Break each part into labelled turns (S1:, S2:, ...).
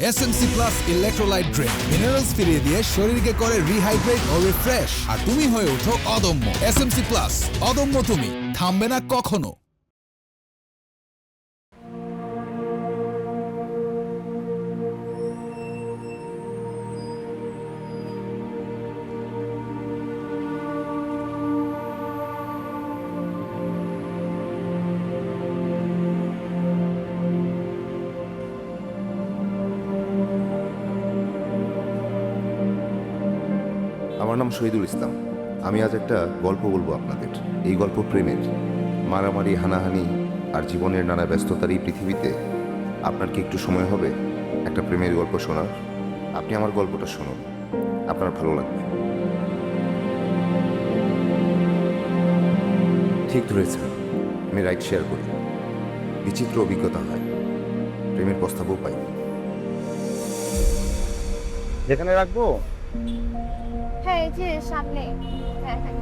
S1: SMC plus electrolyte drink minerals ফিরিয়ে দিয়ে শরীরকে করে রিহাইড্রেট ও রিফ্রেশ, আর তুমি হয়ে ওঠো অদম্য। এসএমসি প্লাস, অদম্য তুমি, থামবে না কখনো।
S2: আমার নাম শহীদুল ইসলাম। আমি আজ একটা গল্প বলবো আপনাদের। এই গল্প প্রেমের। মারামারি, হানাহানি আর জীবনের নানা ব্যস্ততার এই পৃথিবীতে আপনার কি একটু সময় হবে একটা প্রেমের গল্প শোনার? আপনি আমার গল্পটা শুনুন, আপনার ভালো লাগবে। ঠিক ধরেছেন, আমি রাইড শেয়ার করি। বিচিত্র অভিজ্ঞতা হয়, প্রেমের প্রস্তাবও পাই।
S3: যেখানে রাখবো?
S4: হ্যাঁ, এই যে সামনে। হ্যাঁ হ্যাঁ।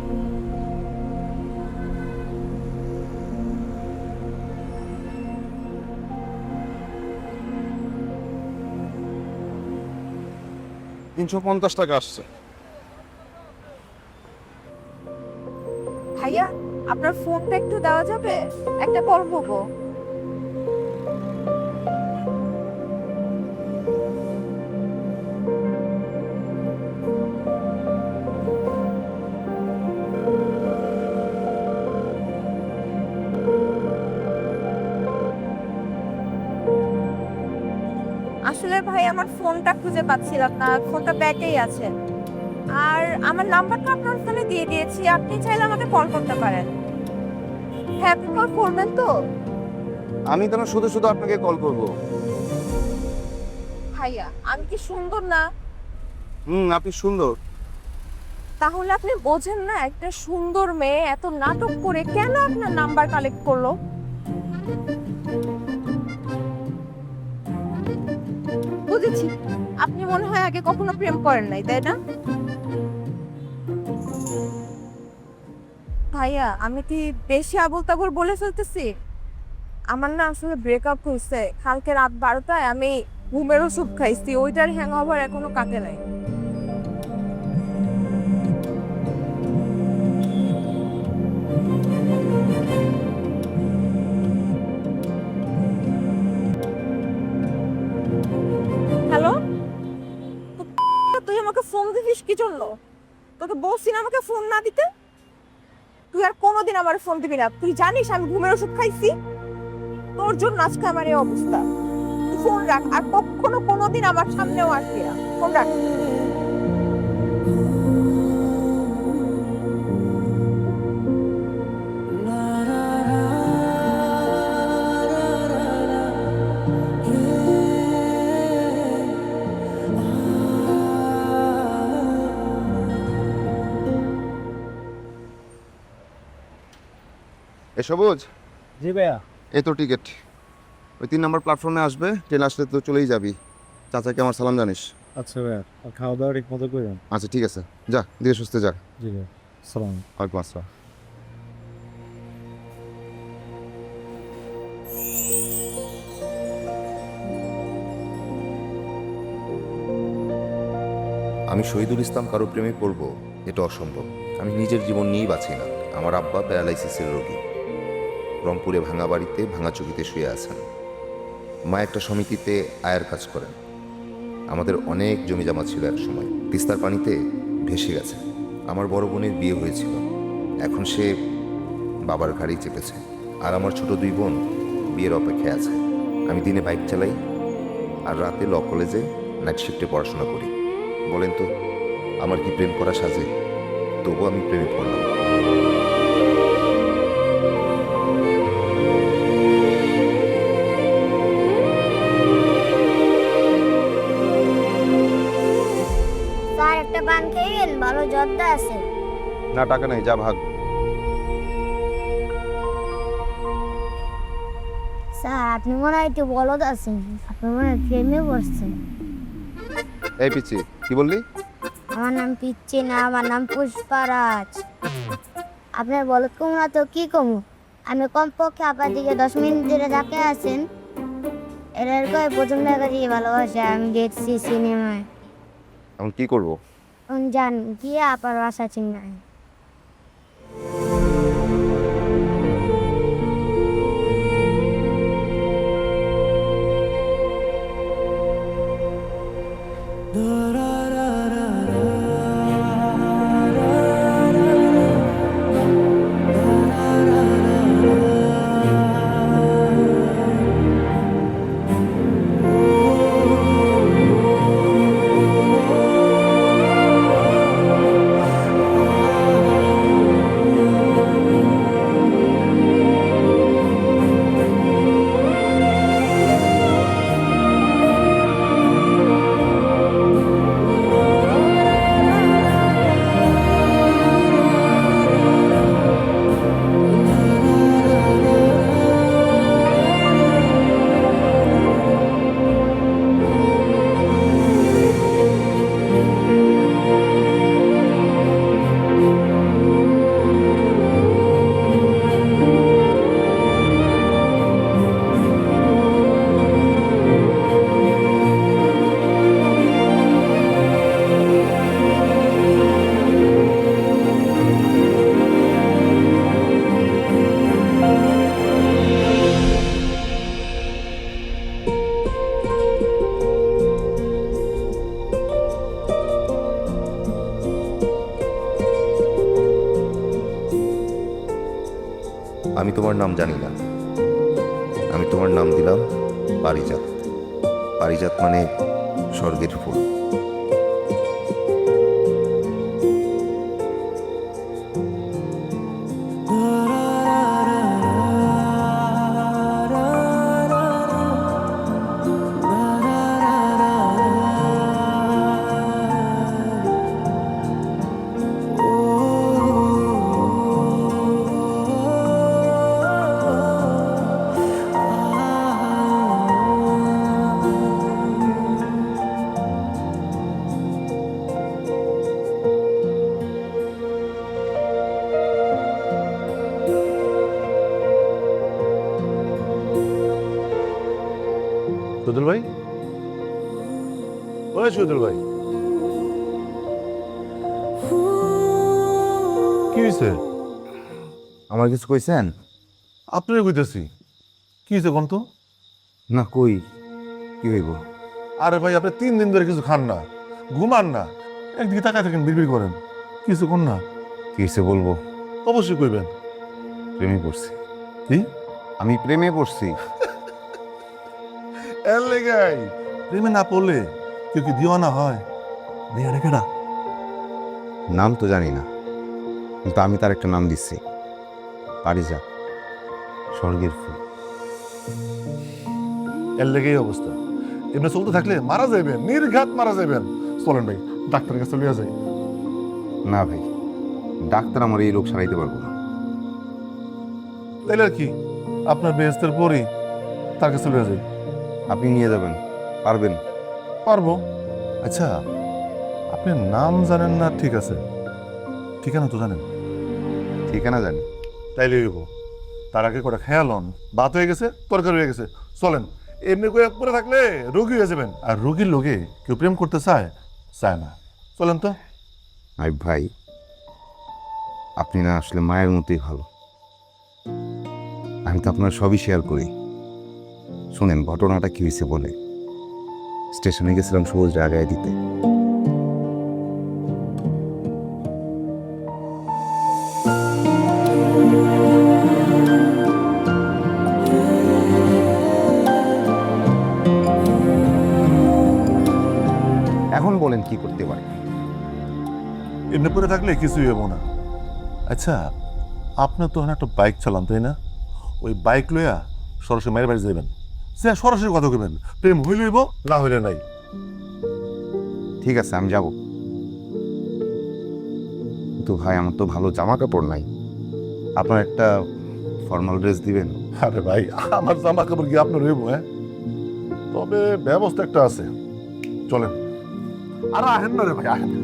S3: $350 আসছে।
S4: ভাইয়া, আপনার ফোনটা একটু দেওয়া যাবে? একটা কল করবো। আসলে ভাই, আমার ফোনটা খুঁজে পাচ্ছিলাম না, ফোনটা ব্যাগেই আছে। আর আমার নাম্বারটা আপনার ফোনে দিয়ে দিয়েছি, আপনি চাইলে আমাকে কল করতে পারেন। হ্যাঁ, আপনি কল করবেন তো?
S3: আমি কেন শুধু শুধু আপনাকে কল করব?
S4: ভাইয়া, আমি কি সুন্দর না?
S3: আপনি সুন্দর।
S4: তাহলে আপনি বোঝেন না, একটা সুন্দর মেয়ে এত নাটক করে কেন আপনার নাম্বার কালেক্ট করলো? বুঝেছি, আপনি মনে হয় আগে কখনো প্রেম করেন নাই, তাই না? ভাইয়া, আমি কি বেশি আবোল তাবোল বলে ফেলতেছি? আমার না আসলে ব্রেকআপ হয়েছে কালকে রাত 12টায়। আমি ঘুমের ওষুধ খাইছি, ওইটার হ্যাংওভার এখনো কাটে নাই। হ্যালো, তুই আমাকে ফোন দিস কি জন্য? তোকে বলছি না আমাকে ফোন না দিতে? তুই আর কোনোদিন আমার ফোন দিবি না। তুই জানিস আমি ঘুমের ওষুধ খাইছি? তোর জন্য আজকে আমার এই অবস্থা। তুই ফোন রাখ, আর কখনো কোনোদিন আমার সামনেও আসবি না। ফোন রাখ।
S2: এ সবুজ,
S3: জি ভাইয়া।
S2: এই তো টিকিট। ওই 3 নম্বর প্ল্যাটফর্মে আসবে, ট্রেন আসলে তো চলেই যাবি। চাচাকে আমার সালাম জানিস।
S3: আচ্ছা ভাইয়া, আর খাওয়া দাওয়া ঠিক মতো করেন।
S2: আচ্ছা ঠিক আছে, যা ধীরে সুস্থে যা।
S3: জি ভাইয়া, সালাম।
S2: ওয়ালাইকুম আসসালাম। আমি শহীদুল ইসলাম কারো প্রেমে পড়ব, এটা অসম্ভব। আমি নিজের জীবন নিয়েই বাঁচি না। আমার আব্বা প্যারালাইসিসের রোগী, রংপুরে ভাঙা বাড়িতে ভাঙা চকিতে শুয়ে আছেন। মা একটা সমিতিতে আয়ার কাজ করেন। আমাদের অনেক জমি জমা ছিল এক সময়, তিস্তার পানিতে ভেসে গেছে। আমার বড় বোনের বিয়ে হয়েছিল, এখন সে বাবার ঘাড়েই চেপেছে। আর আমার ছোট 2 বোন বিয়ের অপেক্ষায় আছে। আমি দিনে বাইক চালাই আর রাতে ল কলেজে নাইট শিফটে পড়াশোনা করি। বলেন তো, আমার কি প্রেম করা সাজে? তবু আমি প্রেমে পড়লাম।
S5: স্যার, একটা পান খেয়ে ভালো জর্দা আছে।
S2: না, টাকা নেই, যা ভাগ।
S5: স্যার, আপনি মনে হয় একটু বলদ আছেন, আপনি মনে হয় প্রেমে পড়ছেন।
S2: এই পিচ্ছি, কি বললি?
S5: আমার নাম পিচ্ছি না, আমার নাম পুষ্পারাজ। আপনার বলদ কমু না তো কি কমু? আমি কমপক্ষে আপনার দিকে 10 মিনিট ধরে তাকে আছেন। এর কয় প্রথম দেখা দিয়ে ভালোবাসে আমি দেখছি সিনেমায়।
S2: এখন কি করব?
S5: যান গিয়ে আপার বাসা চিন্নায়।
S2: আমি তোমার নাম জানি না, আমি তোমার নাম দিলাম পারিজাত। পারিজাত মানে স্বর্গের ফুল।
S6: সুদুল ভাই, ওই সুদুল ভাই, কি হয়েছে?
S2: আমার কিছু কইছেন?
S6: আপনারই কইতেছি, কি হয়েছে কোন তো?
S2: না কই, কি হইব?
S6: আরে ভাই, আপনি 3 দিন ধরে কিছু খান না, ঘুমান না, একদিকে তাকায় থাকেন, বিড়বিড় করেন, কিছু কোন না।
S2: কি হয়েছে বলবো?
S6: অবশ্যই কইবেন।
S2: প্রেমে পড়ছি।
S6: কি?
S2: আমি প্রেমে পড়ছি।
S6: এর লেগাই প্রেমে না পড়লে কেউ কি দিওয়ানা হয়? মেয়েরা কেডা?
S2: নাম তো জানি না, কিন্তু আমি তার একটা নাম দিচ্ছি, পারিজাত, স্বর্গের ফুল।
S6: এর লেগেই অবস্থা। এমনি চলতে থাকলে মারা যাইবেন, নির্ঘাত মারা যাইবেন। চলেন ভাই, ডাক্তারের কাছে লিয়া যাই।
S2: না ভাই, ডাক্তার আমার এই রোগ সারাইতে পারবো না।
S6: তাইলে আর কি, আপনার বেহেস্তের পরই তার কাছে লিয়া যাই।
S2: আপনি নিয়ে যাবেন, পারবেন?
S6: পারবো। আচ্ছা, আপনি নাম জানেন না ঠিক আছে, ঠিকানা তো জানেন?
S2: ঠিকানা জানি।
S6: তাইলে হইব। তার আগে কটা খেয়াল হন, ভাত হয়ে গেছে, তরকারি হয়ে গেছে। চলেন, এমনি করে পরে থাকলে রোগী হয়ে যাবেন। আর রোগীর লোকে কেউ প্রেম করতে চায় চায় না। চলেন তো।
S2: আই ভাই, আপনি না আসলে মায়ের মতোই ভালো। আমি তো আপনার সবই শেয়ার করি। শুনেন ঘটনাটা কি হয়েছে বলে। স্টেশনে গেছিলাম সবুজ আগায় দিতে। এখন বলেন কি করতে পারি?
S6: এমনি পরে থাকলে কিছুই হবো না। আচ্ছা, আপনার তো একটা বাইক চালান, তাই না? ওই বাইক লইয়া সরাসরি মায়ের বাড়ি যাইবেন, সে সরাসরি কথা কইবেন। প্রেম হইলইব, না হইলে নাই।
S2: ঠিক আছে, আমি যাব। কিন্তু ভাই, আমার তো ভালো জামা কাপড় নাই। আপনার একটা ফর্মাল ড্রেস দিবেন?
S6: আরে ভাই, আমার জামা কাপড় কি আপনার হইব? হ্যাঁ, তবে ব্যবস্থা একটা আছে। চলেন। আর আহেন না রে ভাই, আহেন না।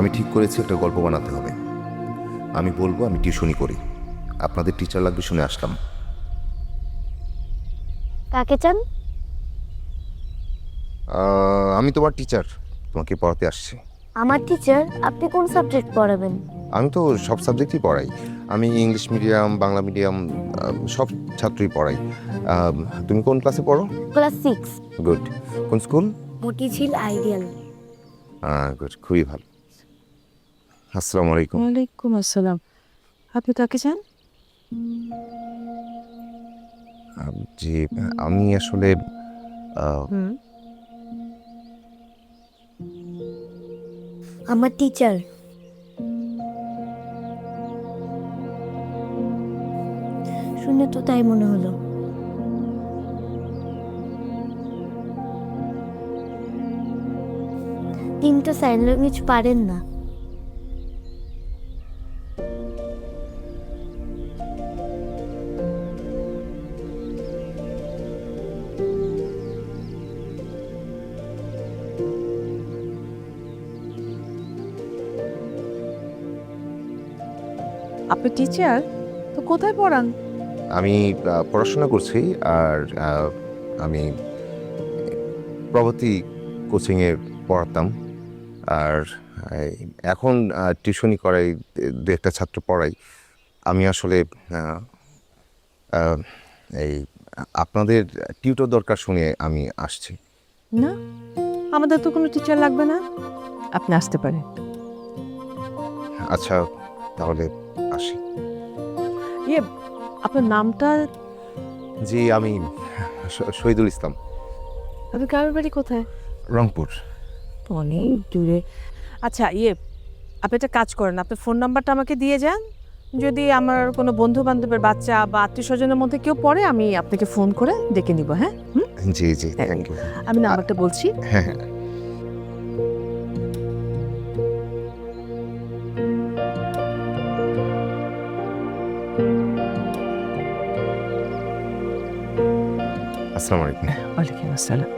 S2: আমি ঠিক করেছি একটা গল্প বানাতে হবে। আমি বলবো আমি টিউশনি করি, আপনাদের টিচার লাগবে শুনে আসলাম।
S5: কাকে চান?
S2: আমি তোমার টিচার, তোমাকে পড়াতে আসছি।
S5: আমার টিচার? আপনি কোন সাবজেক্ট পড়াবেন?
S2: আমি তো সব সাবজেক্টই পড়াই। আমি ইংলিশ মিডিয়াম, বাংলা মিডিয়াম, সব ছাত্রই পড়াই। তুমি কোন ক্লাসে পড়ো?
S5: ক্লাস 6।
S2: গুড। কোন স্কুল?
S5: মতিঝিল আইডিয়াল।
S2: গুড, খুবই ভালো। আসসালামু আলাইকুম।
S7: ওয়ালাইকুম আসসালাম। আপনি কাকে চান?
S2: জি, আমি আসলে
S5: আমার টিচার। শুনে তো তাই মনে হলো। তিনি তো সাইন ল্যাঙ্গুয়েজ পারেন না।
S7: আপনি টিচার? তো কোথায় পড়ান?
S2: আমি পড়াশোনা করছি, আর আমি প্রগতি কোচিংয়ে পড়াতাম, আর এখন টিউশনি করাই, দু একটা ছাত্র পড়াই। আমি আসলে এই আপনাদের টিউটর দরকার শুনে আমি আসছি।
S7: না, আমাদের তো কোনো টিচার লাগবে না, আপনি আসতে পারেন।
S2: আচ্ছা, তাহলে আসি।
S7: ইয়ে, আপনার নামটা?
S2: জি, আমি শহীদুল ইসলাম।
S7: আপনার গ্রামের বাড়ি কোথায়?
S2: রংপুর।
S7: অনেক দূরে। আচ্ছা, আপনি একটা কাজ করেন, আপনার ফোন নাম্বারটা আমাকে দিয়ে যান। যদি আমার কোনো বন্ধু বান্ধবের বাচ্চা বা আত্মীয় স্বজনের মধ্যে কেউ পড়ে, আমি আপনাকে ফোন করে ডেকে নিব। হ্যাঁ,
S2: জি জি, থ্যাংক ইউ।
S7: আমি নাম্বারটা বলছি।
S2: হ্যাঁ হ্যাঁ। আসসালামু আলাইকুম।
S7: ওয়ালাইকুম আসসালাম।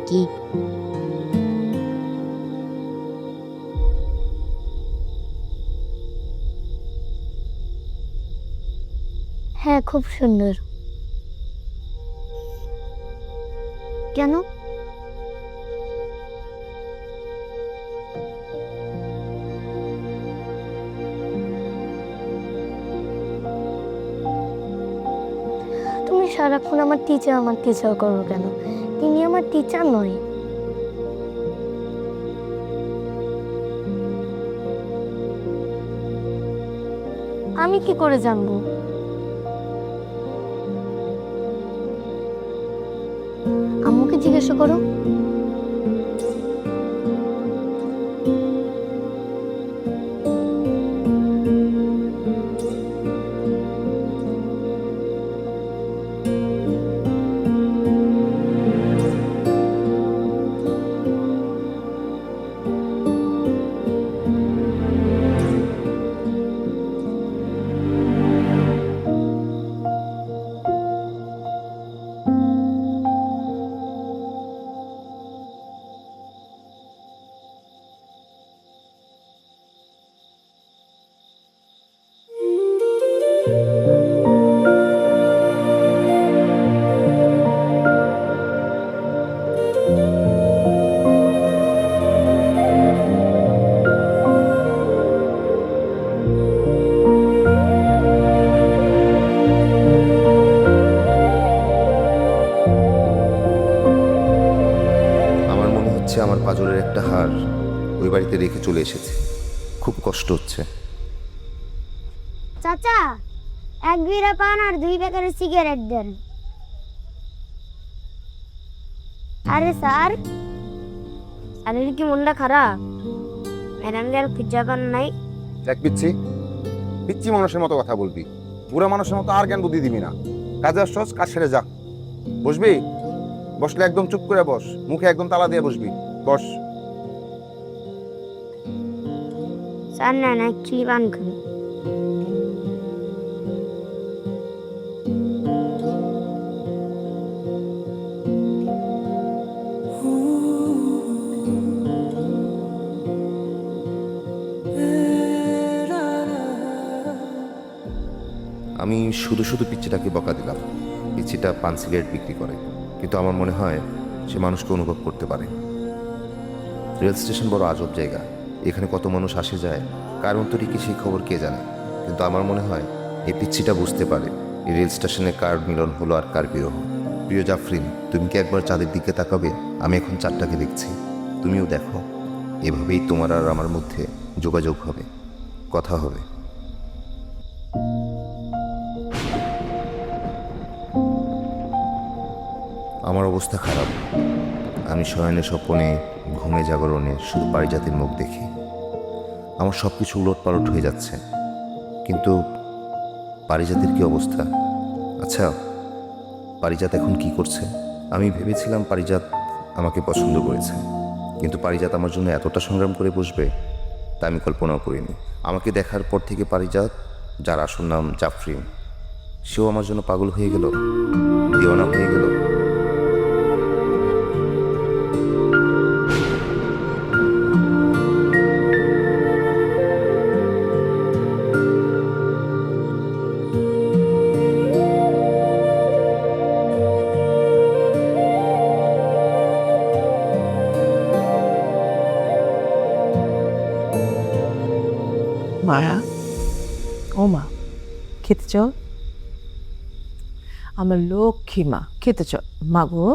S5: কি? হ্যাঁ, খুব সুন্দর। কেন? তুমি সারাক্ষণ আমার টিচার করো কেন? তিনি আমার টিচার নয়। আমি কি করে জানবো? আম্মুকে জিজ্ঞাসা করো।
S2: রেখে চলে এসেছি। খুব কষ্ট হচ্ছে।
S5: চাচা, 1 বিড়া পান আর 2 প্যাকেট সিগারেট দেন। আরে স্যার, স্যারের কি মনটা খারাপ? ম্যাডামদের খুঁজা পান নাই?
S8: দেখ পিচ্ছি, পিচ্ছি মানুষের মতো কথা বলবি, বুড়া মানুষের মতো আর জ্ঞান বুদ্ধি দিবি না। কাজে আসছস, কাজ সেরে যা। বসবি? বসলে একদম চুপ করে বস, মুখে একদম তালা দিয়ে বসবি। বস।
S5: স্যার না অ্যাকচুয়ালি পান খান।
S2: আমি শুধু শুধু পিচ্চিটাকে বকা দিলাম। পিচ্চিটা পান সিগারেট বিক্রি করে, কিন্তু আমার মনে হয় সে মানুষকে অনুভব করতে পারে। রেল স্টেশন বড় আজব জায়গা, এখানে কত মানুষ আসে যায়, কার অন্তরে কি সেই খবর কে জানে। কিন্তু আমার মনে হয় এই পিচ্চিটা বুঝতে পারে এই রেল স্টেশনে কার মিলন হলো আর কার বিরহ। প্রিয় জাফরিন, তুমি কি একবার চাঁদের দিকে তাকাবে? আমি এখন চাঁদটাকে দেখছি, তুমিও দেখো। এভাবেই তোমার আর আমার মধ্যে যোগাযোগ হবে, কথা হবে। আমার অবস্থা খারাপ। আমি শয়নে স্বপনে, ঘুমে জাগরণে শুধু পারিজাতের মুখ দেখি। আমার সব কিছু উলটপালট হয়ে যাচ্ছে। কিন্তু পারিজাতের কি অবস্থা? আচ্ছা, পারিজাত এখন কি করছে? আমি ভেবেছিলাম পারিজাত আমাকে পছন্দ করেছে, কিন্তু পারিজাত আমার জন্য এতটা সংগ্রাম করে বসবে তা আমি কল্পনাও করিনি। আমাকে দেখার পর থেকে পারিজাত, যার আসল নাম জাফরিন, সেও আমার জন্য পাগল হয়ে গেল, দিওয়ানা হয়ে গেল।
S7: মায়া, ও মা, খেতে চল। আমার লক্ষ্মী মা, খেতে চল মা গো।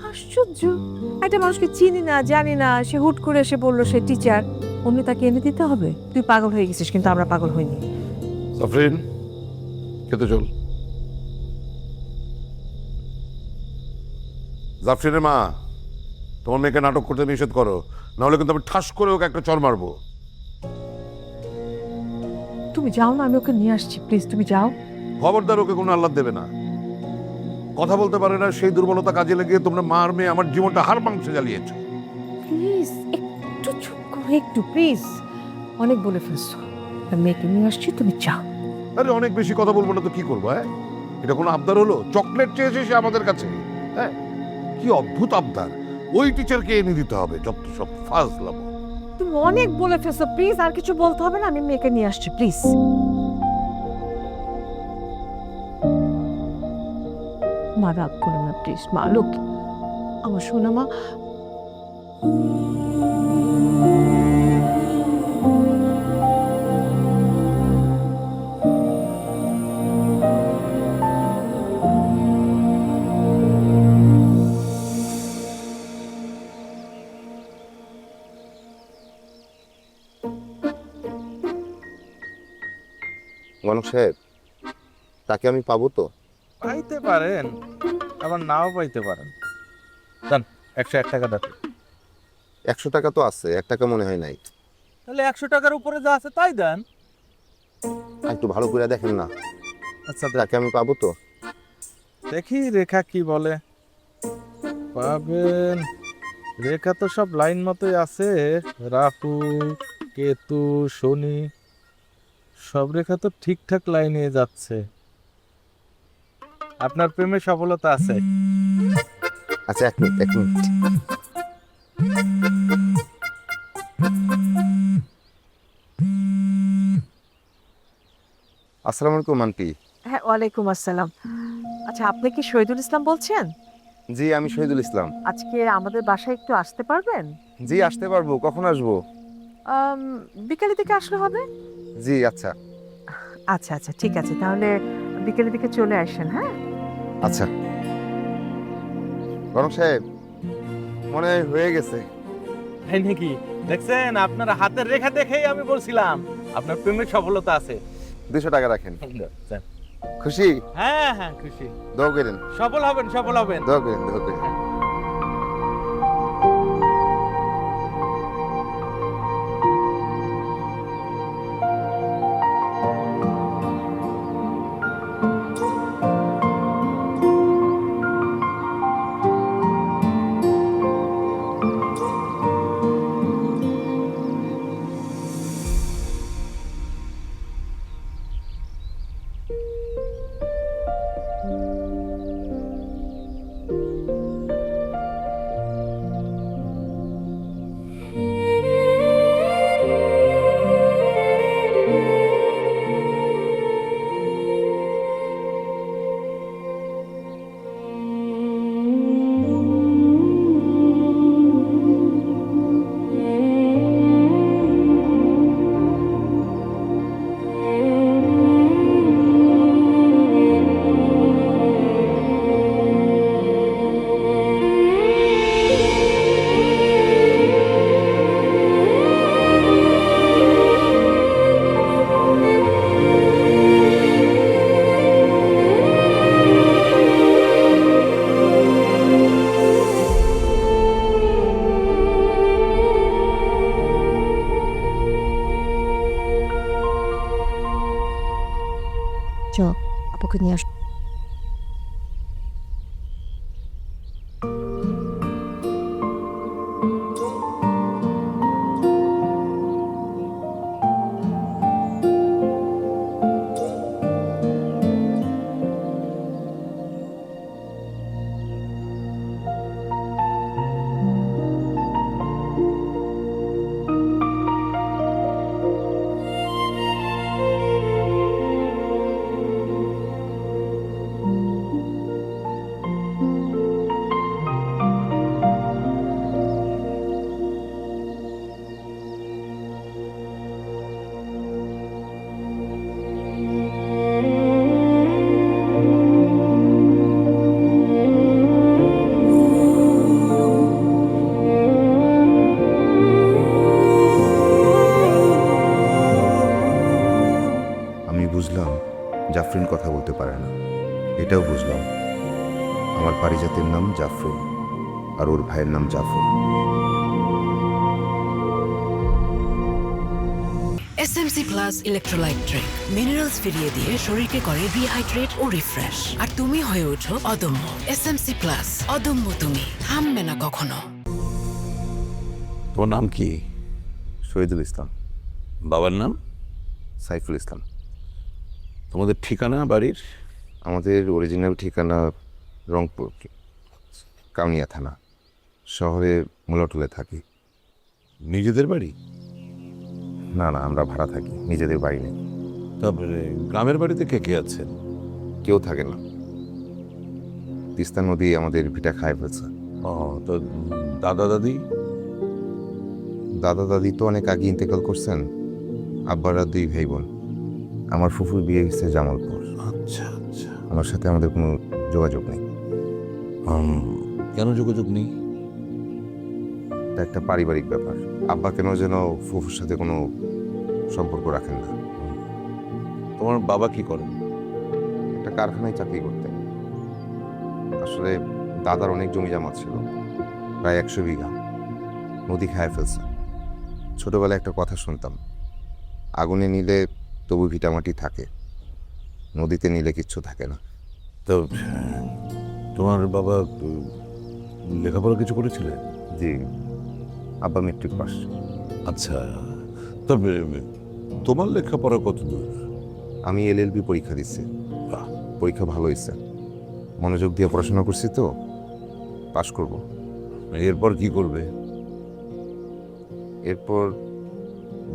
S7: আশ্চর্য, একটা মানুষকে চিনি না জানি না, সে হুট করে এসে বললো সে টিচার, অমনি তাকে এনে দিতে হবে? তুই পাগল হয়ে গেছিস, কিন্তু আমরা পাগল হইনি।
S6: জাফরিন, খেতে চল। জাফরিনের মা, তোমার মেয়েকে নাটক করতে নিষেধ করো, নাহলে কিন্তু আমি ঠাস করে ওকে একটা চড় মারবো।
S7: তুমি যাও না, আমি ওকে নিয়ে আসছি, প্লিজ তুমি যাও।
S6: খবরদার ওকে কোনো আহ্লাদ দেবে না। কথা বলতে পারে না, সেই দুর্বলতা কাজে লেগে তোমরা মার মেয়ে আমার জীবনটা হাড় মাংসে জ্বালিয়েছো।
S7: প্লিজ একটু চুপ করো, একটু প্লিজ। অনেক বলে ফেলছো, মেয়েকে নিয়ে আসছি, তুমি যাও।
S6: আরে অনেক বেশি কথা বলবো না তো কি করবো? হ্যাঁ, এটা কোনো আবদার হলো? চকলেট চেয়েছে সে আমাদের কাছে। হ্যাঁ, কি অদ্ভুত আবদার! ওই টিচারকে এনে দিতে হবে, যত সব ফাজলাম।
S7: তুমি অনেক বলে ফেলছো, প্লিজ আর কিছু বলতে হবে না, আমি মেয়েকে নিয়ে আসছি, প্লিজ। মা রাগ করো না প্লিজ, মা লক্ষ্মী, আমার শোনা মা।
S2: গণক সাহেব, তাকে আমি পাবো তো?
S9: পাইতে পারেন, আবার নাও পাইতে পারেন। দেন 101 টাকা দেন।
S2: 100 টাকা তো আছে, 1 টাকা মনে হয় নাই।
S9: তাহলে 100 টাকার উপরে যা আছে তাই দেন।
S2: একটু ভালো করে দেখেন না।
S9: আচ্ছা
S2: তাকে আমি পাবো তো?
S9: দেখি রেখা কি বলে। পাবেন, রেখা তো সব লাইন মতোই আছে। রাহু, কেতু, শনি, সব রেখা তো ঠিকঠাক লাইনে যাচ্ছে। আপনার প্রেমে সফলতা আছে।
S2: আচ্ছা, 1 মিনিট 1 মিনিট। আসসালামু আলাইকুম আন্টি।
S7: হ্যাঁ, ওয়ালাইকুম আসসালাম। আচ্ছা, আপনি কি শহীদুল ইসলাম বলছেন?
S2: জি, আমি শহীদুল ইসলাম।
S7: আজকে আমাদের বাসায় একটু আসতে পারবেন?
S2: জি, আসতে পারবো। কখন আসবো?
S7: বিকালের দিকে আসলে হবে?
S2: জি, আচ্ছা
S7: আচ্ছা আচ্ছা, ঠিক আছে, তাহলে বিকেলের দিকে চলে আসেন। হ্যাঁ
S2: আচ্ছা।
S8: বরং সাহেব মনে হয় হয়ে গেছে।
S9: তাই নাকি? দেখছেন, আপনার হাতের রেখা দেখেই আমি বলছিলাম আপনার প্রেমের সফলতা আছে।
S8: 200 টাকা রাখেন। খুশি?
S9: হ্যাঁ হ্যাঁ, খুশি।
S8: দোয়া করেন,
S9: সফল হবেন, সফল হবেন।
S8: দোয়া করেন, দোয়া করেন।
S5: চ আপুকে নিয়ে আস।
S2: বুঝলাম জাফরিন কথা বলতে পারে না, এটাও বুঝলাম আমার পারিজাতের নাম জাফরিন আর ওর ভাইয়ের নাম Jafar.
S10: SMC plus electrolyte drink minerals ফিরিয়ে দিয়ে শরীরকে করে রিহাইড্রেট ও রিফ্রেশ, আর তুমি হয়ে ওঠো অদম্য। এসএমসি প্লাস, অদম্য তুমি, থামবে না কখনো।
S11: তোমার নাম কি?
S2: শহীদুল ইসলাম।
S11: বাবার নাম?
S2: সাইফুল ইসলাম।
S11: তোমাদের ঠিকানা বাড়ির?
S2: আমাদের অরিজিনাল ঠিকানা রংপুর, কাউনিয়া থানা। শহরে মুলাটুলে থাকি।
S11: নিজেদের বাড়ি?
S2: না না, আমরা ভাড়া থাকি, নিজেদের বাড়ি নেই।
S11: তারপরে গ্রামের বাড়িতে কে কে আছেন?
S2: কেউ থাকে না, তিস্তা নদী আমাদের ভিটা খায় ফেলছে।
S11: ও, তো দাদা দাদি?
S2: দাদা দাদি তো অনেক আগে ইন্তেকাল করছেন। আব্বারা 2 ভাই বোন। আমার ফুফুর বিয়ে হয়েছে জামালপুর।
S11: আচ্ছা আচ্ছা।
S2: আমার সাথে আমাদের কোনো যোগাযোগ নেই।
S11: কেন যোগাযোগ নেই?
S2: এটা একটা পারিবারিক ব্যাপার। আব্বা কেন যেন ফুফুর সাথে কোনো সম্পর্ক রাখেন না।
S11: তোমার বাবা কি করেন?
S2: একটা কারখানায় চাকরি করতেন। আসলে দাদার অনেক জমি জমা ছিল, প্রায় 100 বিঘা। নদী খায় ফেলছে। ছোটবেলায় একটা কথা শুনতাম, আগুনে নিলে তবু ভিটামাটি থাকে, নদীতে নিলে কিচ্ছু থাকে না।
S11: তো তোমার বাবা লেখাপড়া কিছু করেছিলেন?
S2: জি, আব্বা মেট্রিক পাস।
S11: আচ্ছা, তবে তোমার লেখাপড়া কত দূর?
S2: আমি LLB পরীক্ষা দিচ্ছি।
S11: বাহ,
S2: পরীক্ষা ভালো হয়েছে, মনোযোগ দিয়ে পড়াশোনা করছি তো পাশ করব।
S11: এরপর কি করবে?
S2: এরপর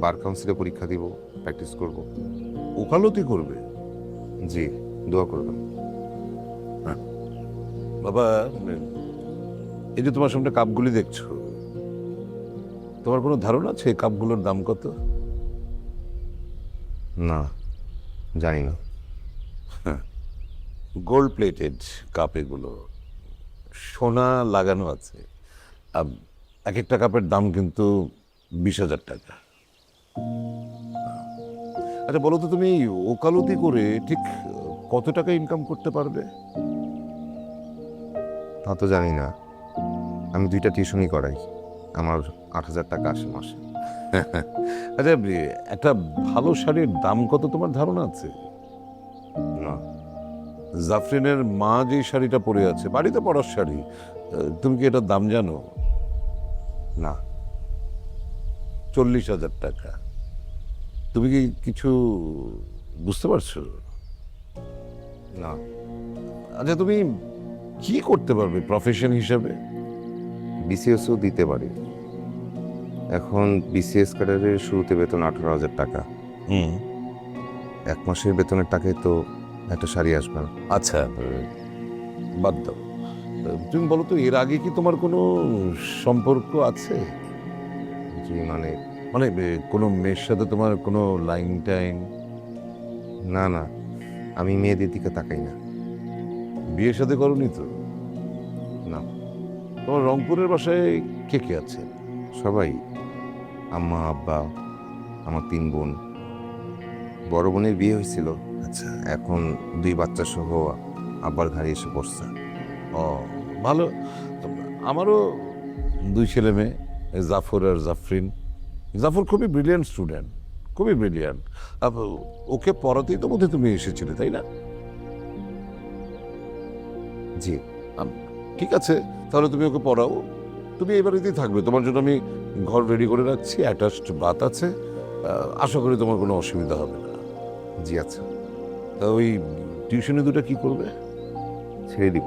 S2: বার কাউন্সিলে পরীক্ষা দিব, প্র্যাকটিস করব।
S11: ওকালতি করবে?
S2: জি, দোয়া করবেন।
S11: বাবা, এই যে তোমার সামনে কাপগুলি দেখছো, তোমার কোনো ধারণা আছে এই কাপগুলোর দাম কত?
S2: না, জানি না।
S11: গোল্ড প্লেটেড কাপ এগুলো। সোনা লাগানো আছে। এক একটা কাপের দাম কিন্তু 20,000 টাকা। আচ্ছা বলো তো, তুমি ওকালতি করে ঠিক কত টাকা ইনকাম করতে পারবে?
S2: তা তো জানি না, আমি 2টা টিউশনই করাই, আমার 8,000 টাকা আসে মাসে।
S11: আচ্ছা একটা ভালো শাড়ির দাম কত তোমার ধারণা আছে?
S2: না,
S11: জাফরিনের মা যে শাড়িটা পরে আছে, বাড়িতে পরার শাড়ি, তুমি কি এটার দাম জানো?
S2: না।
S11: 40,000 টাকা। তুমি কি কিছু বুঝতে পারছো?
S2: না।
S11: আচ্ছা তুমি কি করতে পারবে প্রফেশন হিসাবে?
S2: বিসিএসও দিতে পারি। এখন বিসিএস ক্যাডারের শুরুতে বেতন 18,000 টাকা।
S11: হুম।
S2: 1 মাসের বেতনের টাকায় তো একটা শাড়ি আসবে না।
S11: আচ্ছা বাদ দাও, তুমি বলো তো এর আগে কি তোমার কোনো সম্পর্ক আছে?
S2: জি, মানে
S11: মানে কোনো মেয়ের সাথে তোমার কোনো লাইন টাইন?
S2: না না, আমি মেয়েদের দিকে তাকাই না।
S11: বিয়ে সাথে করনি তো?
S2: না।
S11: তোমার রংপুরের বাসায় কে কে আছে?
S2: সবাই, আম্মা আব্বা, আমার 3 বোন। বড় বোনের বিয়ে হয়েছিল,
S11: আচ্ছা।
S2: এখন 2 বাচ্চা সহ আব্বার ঘাড়ে এসে পড়ছে।
S11: ও ভালো। আমারও 2 ছেলে মেয়ে, জাফর আর জাফরিন। জাফর খুবই ব্রিলিয়ান্ট স্টুডেন্ট, খুবই ব্রিলিয়ান্ট। ওকে পড়াতেই তো বোধহয় তুমি এসেছিলে, তাই না?
S2: জি।
S11: ঠিক আছে, তাহলে তুমি ওকে পড়াও। তুমি এই বাড়িতেই থাকবে, তোমার জন্য আমি ঘর রেডি করে রাখছি, অ্যাটাচড বাথ আছে। আশা করি তোমার কোনো অসুবিধা হবে না।
S2: জি আচ্ছা।
S11: তা ওই টিউশনি 2টা কি করবে?
S2: ছেড়ে দিব।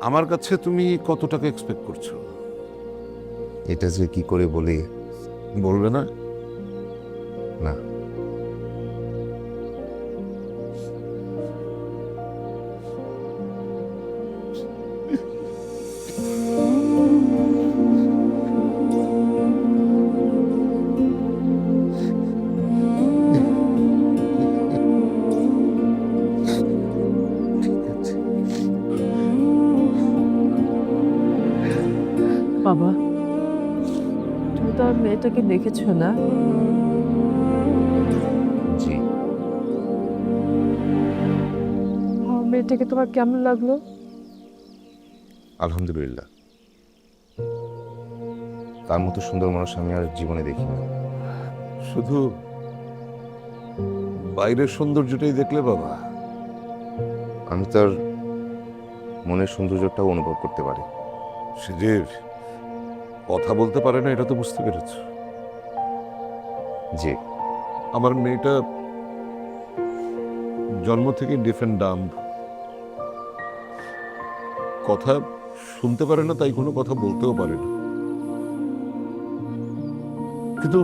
S11: আমার কাছে তুমি কত টাকা এক্সপেক্ট করছো?
S2: এটা যে কি করে বলি।
S11: বলবে না?
S2: না।
S7: বাবা, তুমি তো আর মেয়েটাকে দেখেছো না?
S2: জি।
S7: আমার মেয়েটাকে তোমার কেমন লাগলো?
S2: আলহামদুলিল্লাহ, তার মতো সুন্দর মানুষ আমি আর জীবনে দেখি না।
S11: শুধু বাইরের সৌন্দর্যটাই দেখলে বাবা?
S2: আমি তার মনের সৌন্দর্যটাও অনুভব করতে পারি।
S11: সে যে কথা বলতে পারে না, এটা তো বুঝতে পেরেছ?
S2: জি।
S11: আমার মেয়েটা জন্ম থেকে ডিফ অ্যান্ড ডাম্ব, কথা শুনতে পারে না, তাই কোনো কথা বলতেও পারে না। কিন্তু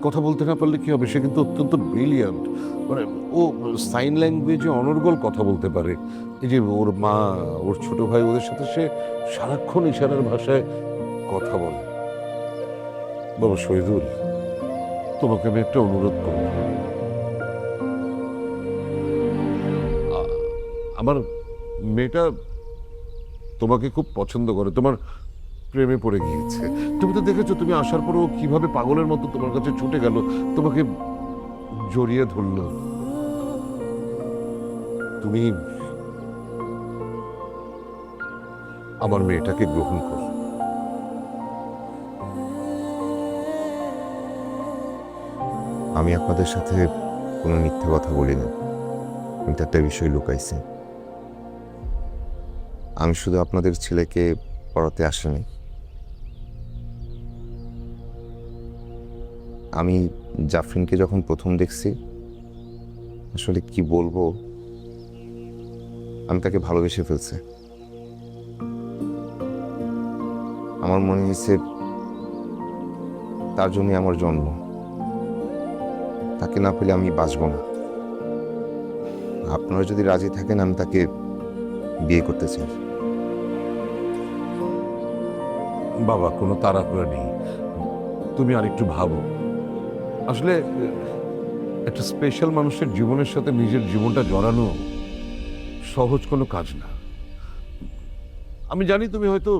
S11: কথা বলতে না পারলে কি হবে, সে কিন্তু অত্যন্ত ব্রিলিয়ান্ট। মানে ও সাইন ল্যাঙ্গুয়েজে অনর্গল কথা বলতে পারে। এই যে ওর মা, ওর ছোট ভাই, ওদের সাথে সে সারাক্ষণ ইশারার ভাষায় কথা বলে। বাবা শহীদুল, তোমাকে আমি একটা অনুরোধ করব। আমার মেয়েটা তোমাকে খুব পছন্দ করে, তোমার প্রেমে পড়ে গিয়েছে। তুমি তো দেখেছো, তুমি আসার পর ও কিভাবে পাগলের মতো তোমার কাছে ছুটে গেল, তোমাকে জড়িয়ে ধরল। তুমি আমার মেয়েটাকে গ্রহণ করো।
S2: আমি আপনাদের সাথে কোনো মিথ্যা কথা বলি না, কিন্তু একটা বিষয় লুকাইছে। আমি শুধু আপনাদের ছেলেকে পড়াতে আসিনি, আমি জাফরিনকে যখন প্রথম দেখছি, আসলে কি বলবো, আমি তাকে ভালোবেসে ফেলছি। আমার মনে হয়েছে তার জন্য আমার জন্ম, তাকে না পেলে আমি বাঁচব না। আপনারা যদি রাজি থাকেন, আমি তাকে বিয়ে করতে চাই।
S11: বাবা কোনো তাড়াহুড়া নেই, তুমি আরেকটু ভাবো। আসলে একটা স্পেশাল মানুষের জীবনের সাথে নিজের জীবনটা জড়ানো সহজ কোনো কাজ না। আমি জানি তুমি হয়তো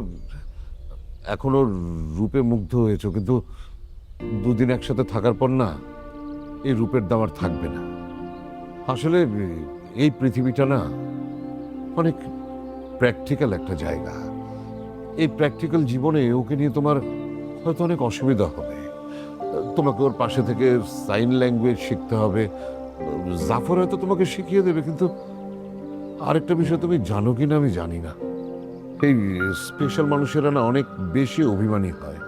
S11: এখনো রূপে মুগ্ধ হয়েছো, কিন্তু দুদিন একসাথে থাকার পর না এই রূপের দাম আর থাকবে না। আসলে এই পৃথিবীটা না অনেক প্র্যাকটিক্যাল একটা জায়গা। এই প্র্যাকটিক্যাল জীবনে ওকে নিয়ে তোমার হয়তো অনেক অসুবিধা হবে। তোমাকে ওর পাশে থেকে সাইন ল্যাঙ্গুয়েজ শিখতে হবে। জাফর হয়তো তোমাকে শিখিয়ে দেবে, কিন্তু আরেকটা বিষয় তুমি জানো কিনা আমি জানি না, এই স্পেশাল মানুষেরা না অনেক বেশি অভিমানী হয়,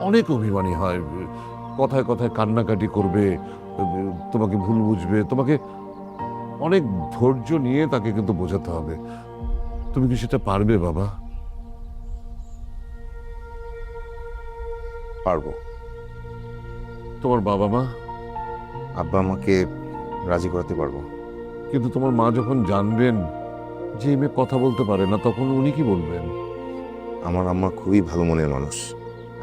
S11: অনেক অভিমানী হয়। কথায় কথায় কান্নাকাটি করবে, তোমাকে ভুল বুঝবে। তোমাকে অনেক ধৈর্য নিয়ে তাকে কিন্তু বোঝাতে হবে। তুমি কি সেটা পারবে বাবা?
S2: পারবো।
S11: তোমার বাবা মা?
S2: আব্বা আমাকে রাজি করাতে পারবো।
S11: কিন্তু তোমার মা যখন জানবেন যে এই মেয়ে কথা বলতে পারে না, তখন উনি কি বলবেন?
S2: আমার আম্মা খুবই ভালো মনের মানুষ।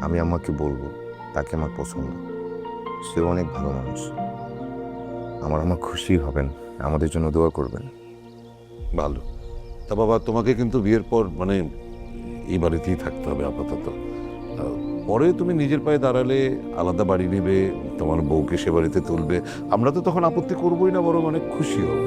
S2: আমি আম্মাকে বলবো তাকে আমার পছন্দ, সে অনেক ভালো মানুষ। আমার আম্মা খুশি হবেন, আমাদের জন্য দোয়া করবেন।
S11: ভালো। তা বাবা, তোমাকে কিন্তু বিয়ের পর মানে এই বাড়িতেই থাকতে হবে আপাতত। পরে তুমি নিজের পায়ে দাঁড়ালে আলাদা বাড়ি নেবে, তোমার বউকে সে বাড়িতে তুলবে। আমরা তো তখন আপত্তি করবোই না, বরং অনেক খুশি হব।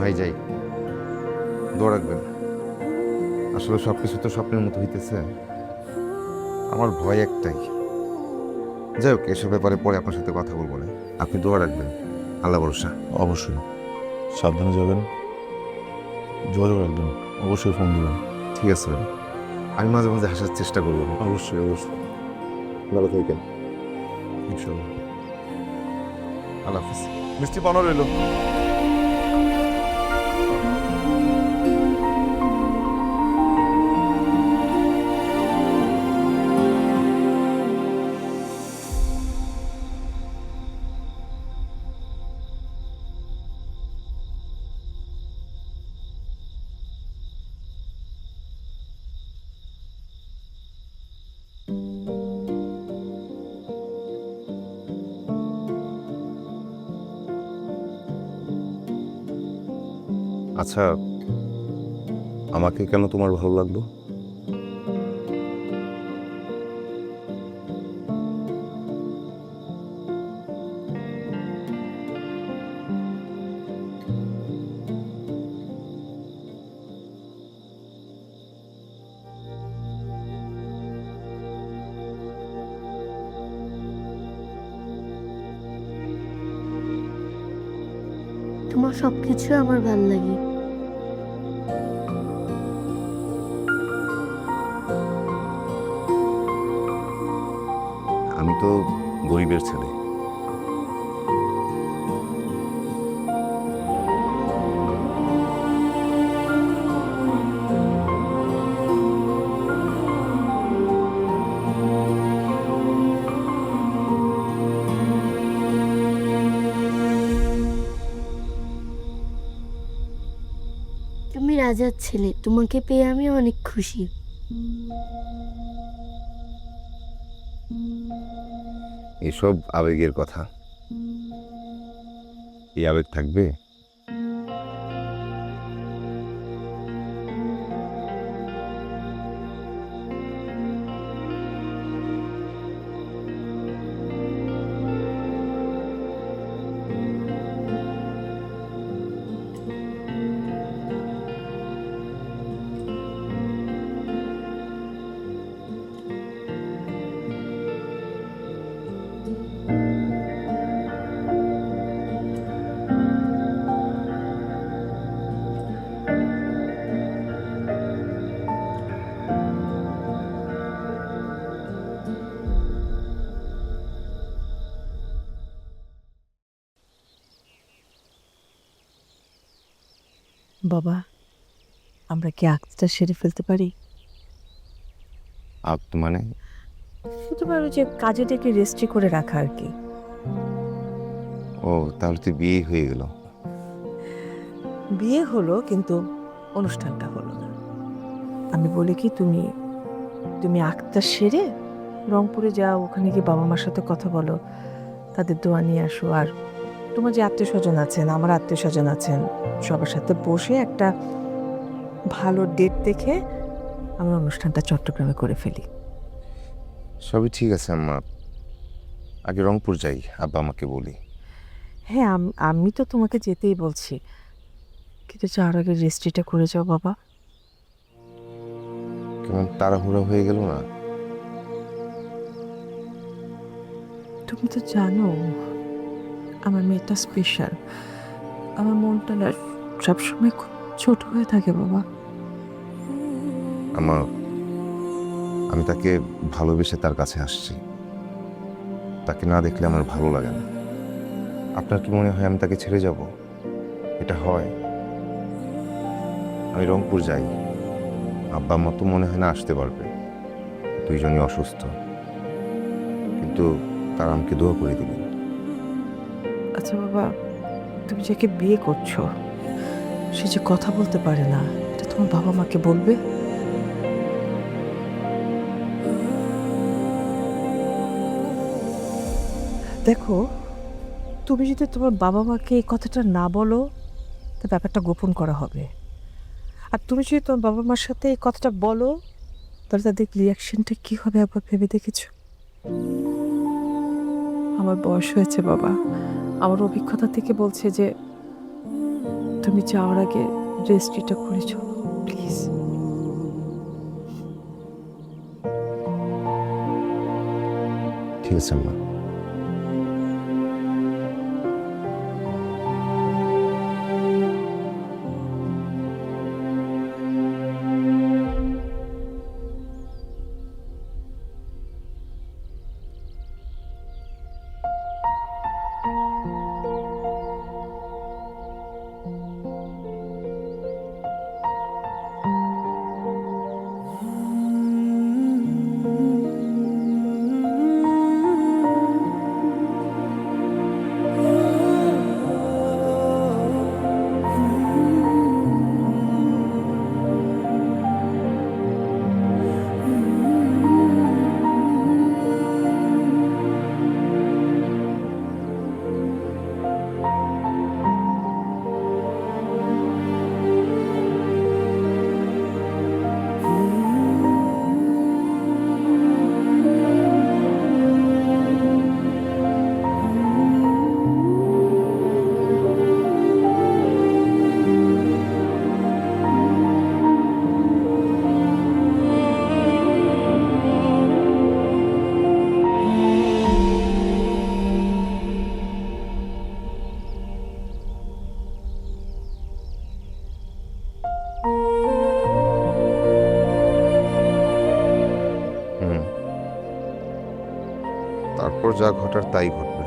S2: ভাই যাই, দোয়া রাখবেন। আসলে সবকিছু তো স্বপ্নের মতো হইতেছে, আমার ভয় একটাই। যাই হোক, এসব ব্যাপারে পরে আপনার সাথে কথা বলবো না। আপনি দোয়া রাখবেন, আল্লাহ ভরসা।
S6: অবশ্যই সাবধানে যাবেন, যোগাযোগ রাখবেন, অবশ্যই ফোন দেবেন।
S2: ঠিক আছে ভাই, আমি মাঝে মাঝে হাসার চেষ্টা করবো।
S6: অবশ্যই অবশ্যই,
S2: ভালো থাকেন।
S6: ইনশাল্লাহ।
S2: আল্লাহ হাফিজ।
S6: মিষ্টি পানো রইল।
S2: আচ্ছা, আমাকে কেন তোমার ভালো লাগলো?
S5: তোমার সবকিছু আমার ভাল লাগে।
S2: আমি তো গরিবের ছেলে।
S5: তুমি রাজার ছেলে, তোমাকে পেয়ে আমি অনেক খুশি।
S2: এসব আবেগের কথা, এই আবেগ থাকবে?
S7: বাবা, আমরা কি আঁকটা সেরে ফেলতে পারি?
S2: মানে
S7: শুধু পারো যে কাজেটাকে রেস্ট্রি করে রাখা আর কি।
S2: ও, তাহলে তো বিয়ে হয়ে গেল।
S7: বিয়ে হলো কিন্তু অনুষ্ঠানটা হলো না। আমি বলি কি, তুমি আঁকটা সেরে রংপুরে যাও, ওখানে গিয়ে বাবা মার সাথে কথা বলো, তাদের দোয়া নিয়ে আসো। আর তোমার যে আত্মীয় স্বজন আছেন, আমার আত্মীয় স্বজন আছেন, সবার সাথে বসে একটা ভালো ডেট দেখে আমরা অনুষ্ঠানটা চট্টগ্রামে করে ফেলি।
S2: সবই ঠিক আছে আম্মা, আগে রংপুর যাই, আব্বা আমাকে বলি।
S7: হ্যাঁ, আমি তো তোমাকে যেতেই বলছি, কিন্তু যাওয়ার আগে রেজিস্ট্রিটা করে যাও বাবা।
S2: কেমন তাড়াহুড়া হয়ে গেল না?
S7: তুমি তো জানো আমার মেয়েটা স্পেশাল, আমার মনটা না সবসময় খুব ছোট হয়ে থাকে বাবা।
S2: আমি তাকে ভালোবেসে তার কাছে আসছি, তাকে না দেখলে আমার ভালো লাগে না। আপনার কি মনে হয় আমি তাকে ছেড়ে যাব? এটা হয়? আমি রংপুর যাই, আব্বা আম্মা তো মনে হয় না আসতে পারবে, দুইজনই অসুস্থ, কিন্তু তারা আমাকে দোয়া করে দিবেন।
S7: আচ্ছা বাবা, তুমি যাকে বিয়ে করছো সে যে কথা বলতে পারে না, এটা তোমার বাবা মাকে বলবে? দেখো, তুমি যদি তোমার বাবা মাকে এই কথাটা না বলো, তা ব্যাপারটা গোপন করা হবে। আর তুমি যদি তোমার বাবা মার সাথে এই কথাটা বলো, তাহলে তাদের রিয়াকশনটা কি হবে একবার ভেবে দেখেছো? আমার বয়স হয়েছে বাবা, আমার অভিজ্ঞতা থেকে বলছে যে তুমি যাওয়ার আগে রেজিস্ট্রিটা করেছো, প্লিজ।
S2: ঠিক আছে আম্মা। তারপর যা ঘটার তাই ঘটবে।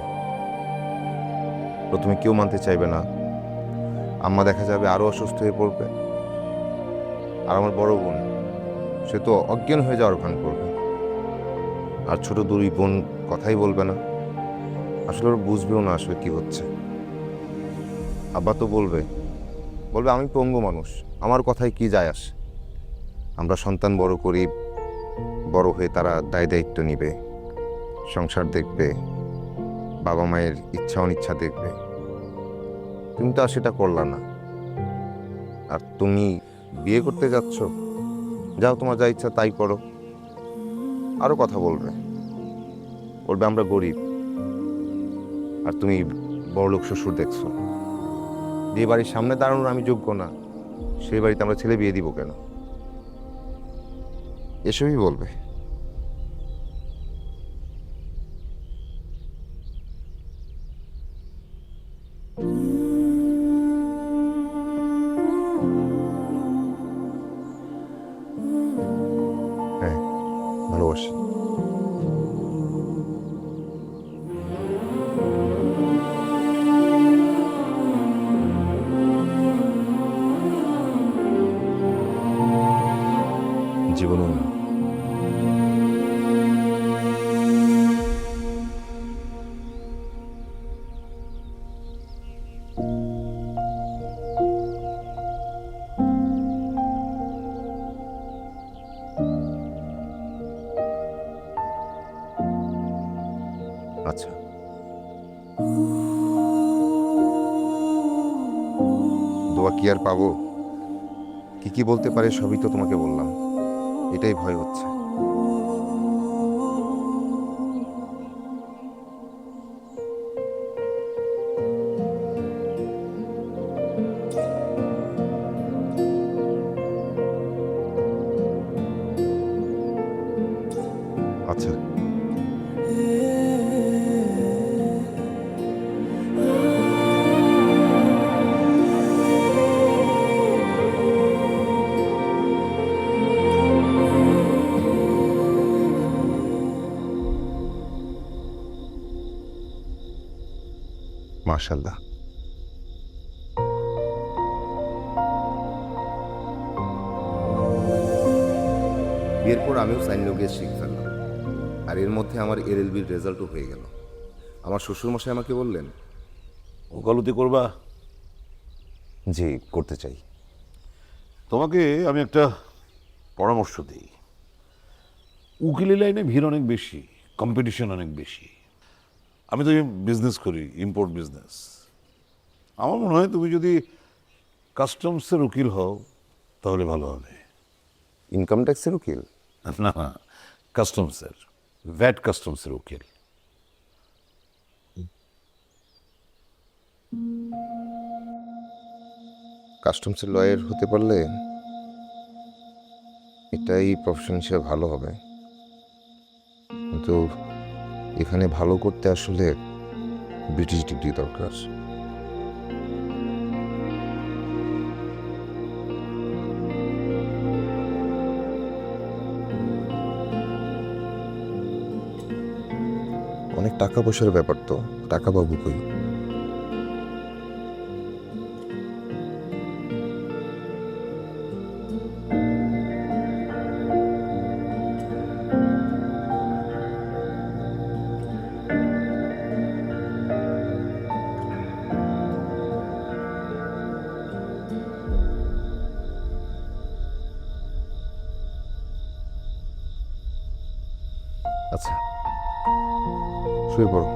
S2: প্রথমে কেউ মানতে চাইবে না, আম্মা দেখা যাবে আরো অসুস্থ হয়ে পড়বে, আর আমার বড় বোন সে তো অজ্ঞান হয়ে যাওয়ার ভান করবে, আর ছোট দুই বোন কথাই বলবে না, আসলে ওরা বুঝবেও না আসলে কি হচ্ছে। আব্বা তো বলবে আমি পঙ্গু মানুষ, আমার কথায় কি যায় আসে। আমরা সন্তান বড় করি, বড় হয়ে তারা দায় দায়িত্ব নিবে, সংসার দেখবে, বাবা মায়ের ইচ্ছা অনিচ্ছা দেখবে। তুমি তো আর সেটা করলা না, আর তুমি বিয়ে করতে যাচ্ছ, যাও তোমার যা ইচ্ছা তাই করো। আরো কথা বলবে আমরা গরিব, আর তুমি বড়লোক শ্বশুর দেখছো। বিয়ে বাড়ির সামনে দাঁড়ানোর আমি যোগ্য না, সেই বাড়িতে আমরা ছেলে বিয়ে দিব কেন? এসবই বলবে। হ্যাঁ, ভালোবাসি। জীবনেও না। আচ্ছা, দোয়া কি আর পাবো? কি কি বলতে পারে সবই তো তোমাকে বললাম, এটাই ভয় হচ্ছে। আচ্ছা, মাশাআল্লাহ। বিয়ের পর আমিও সাইন ল্যাঙ্গুয়েজ শিখে ফেললাম, আর এর মধ্যে আমার এলএলবির রেজাল্টও হয়ে গেল। আমার শ্বশুরমশাই আমাকে বললেন,
S11: ওকালতি করবা?
S2: জি করতে চাই।
S11: তোমাকে আমি একটা পরামর্শ দিই। উকিলি লাইনে ভিড় অনেক বেশি, কম্পিটিশন অনেক বেশি। আমি তো বিজনেস করি, ইম্পোর্ট বিজনেস। আমার মনে হয় তুমি যদি কাস্টমসের উকিল হও তাহলে ভালো হবে।
S2: ইনকাম ট্যাক্সের উকিল?
S11: না, কাস্টমসের, ভ্যাট কাস্টমসের উকিল।
S2: কাস্টমসের লয়ার হতে পারলে এটাই প্রফেশন হিসেবে ভালো হবে, কিন্তু এখানে ভালো করতে আসলে ব্রিটিশ ডিগ্রি দরকার। অনেক টাকা পয়সার ব্যাপার তো, টাকা পাবো কই? আচ্ছা, শুয়ে পড়ো।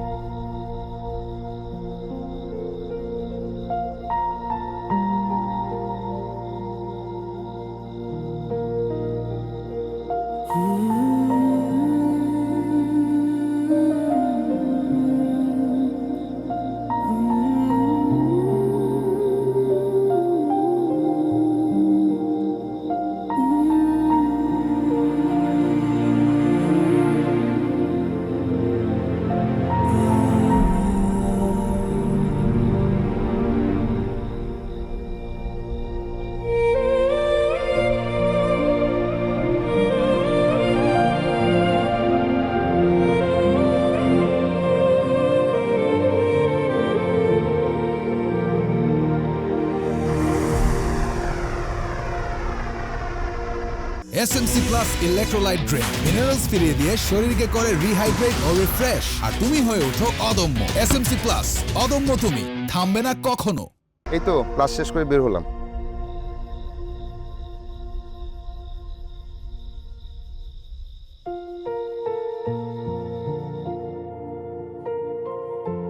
S1: SMC Plus electrolyte drink minerals ফিরিয়ে দিয়ে শরীরকে করে রিহাইড্রেট ও রিফ্রেশ, আর তুমি হয়ে ওঠো অদম্য। SMC Plus, অদম্য তুমি, থামবে না কখনো।
S2: এই তো ক্লাস শেষ করে বের হলাম।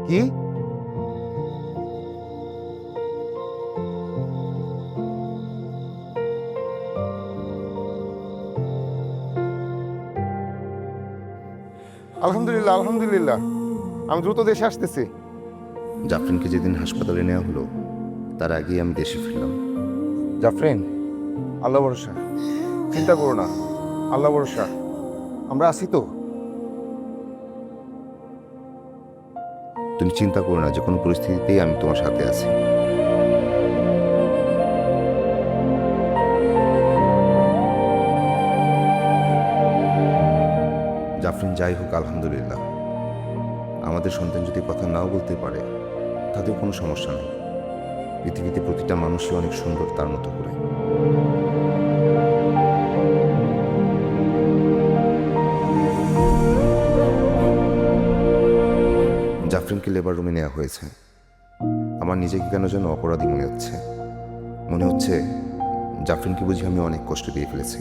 S2: কি?
S8: আলহামদুলিল্লাহ, আলহামদুলিল্লাহ, আমি দ্রুত দেশে আসতেছি।
S2: জাফরিনকে যেদিন হাসপাতালে নেওয়া হলো তার আগেই আমি দেশে ফিরলাম।
S8: জাফরিন, আল্লাহ ভরসা, চিন্তা করো না, আল্লাহ ভরসা, আমরা আছি তো।
S2: তুমি চিন্তা করো না, যে কোনো পরিস্থিতিতেই আমি তোমার সাথে আছি। জাফরিন, যাই হোক আলহামদুলিল্লাহ, আমাদের সন্তান যদি কথা নাও বলতে পারে তাতেও কোনো সমস্যা নেই। পৃথিবীতে প্রতিটা মানুষই অনেক সুন্দর তার মতো করে। জাফরিনকে লেবার রুমে নেওয়া হয়েছে। আমার নিজেকে কেন যেন অপরাধী মনে হচ্ছে। মনে হচ্ছে জাফরিনকে বুঝি আমি অনেক কষ্ট দিয়ে ফেলেছি।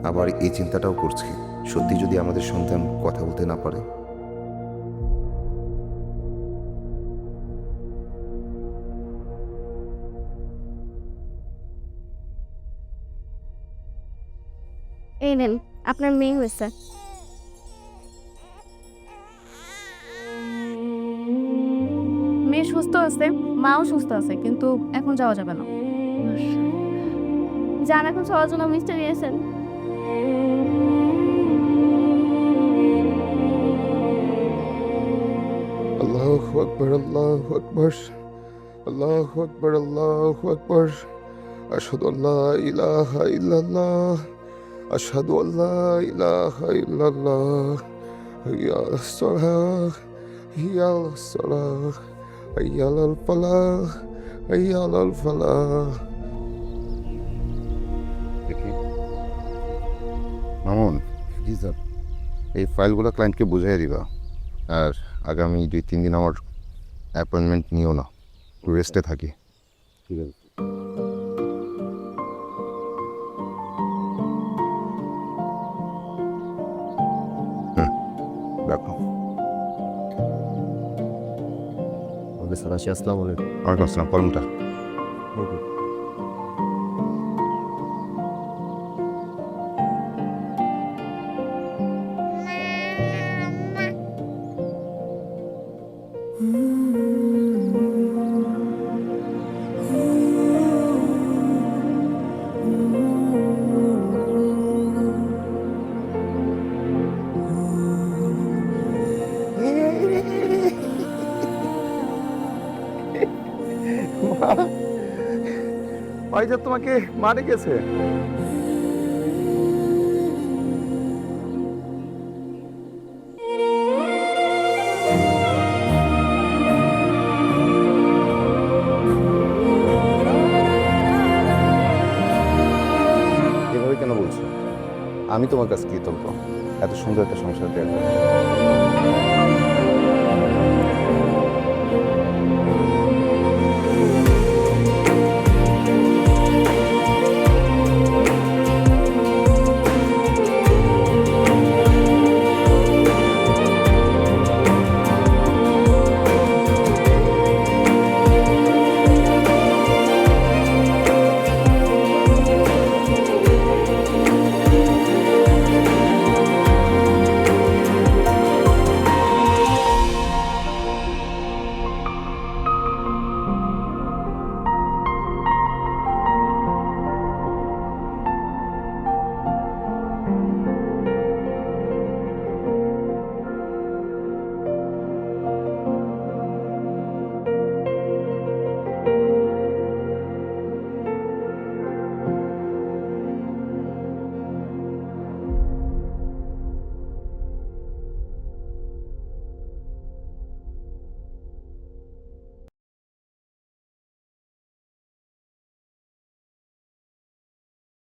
S2: আবার এই চিন্তাটাও করছি, সত্যি যদি আমাদের সন্তান কথা বলতে না পারে।
S5: এই নেন, আপনার মেয়ে হয়েছে।
S12: মেয়ে সুস্থ আছে, মাও সুস্থ আছে, কিন্তু এখন যাওয়া যাবে না।
S5: যান এখন সবার জন্য মিষ্টি নিয়েছেন।
S8: আল্লাহু আকবার, আল্লাহু আকবার, আল্লাহু আকবার, আল্লাহু আকবার। আশহাদু আল্লা ইলাহা ইল্লাল্লাহ, আশহাদু আল্লা ইলাহা ইল্লাল্লাহ। হাইয়া আলাস সালাহ, হাইয়া আলাস সালাহ, হাইয়া আলাল ফালাহ, হাইয়া আলাল ফালাহ। দেখি মামুন, জি স্যার, এই ফাইলগুলো ক্লায়েন্টকে বুঝিয়ে দিবা। আর আগামী 2-3 দিন আমার অ্যাপয়েন্টমেন্ট নিও না, একটু রেস্টে থাকি। ঠিক আছে। রাখো।
S3: স্যার আসি, আসসালামু আলাইকুম।
S8: ওয়ালাইকুম আসসালাম। কলমটা
S3: ভাইজান তোমাকে মা ডেকেছে।
S8: এভাবে কেন বলছো? আমি তোমার কাছে কৃতজ্ঞ এত সুন্দর একটা সংসার দেওয়ার জন্য।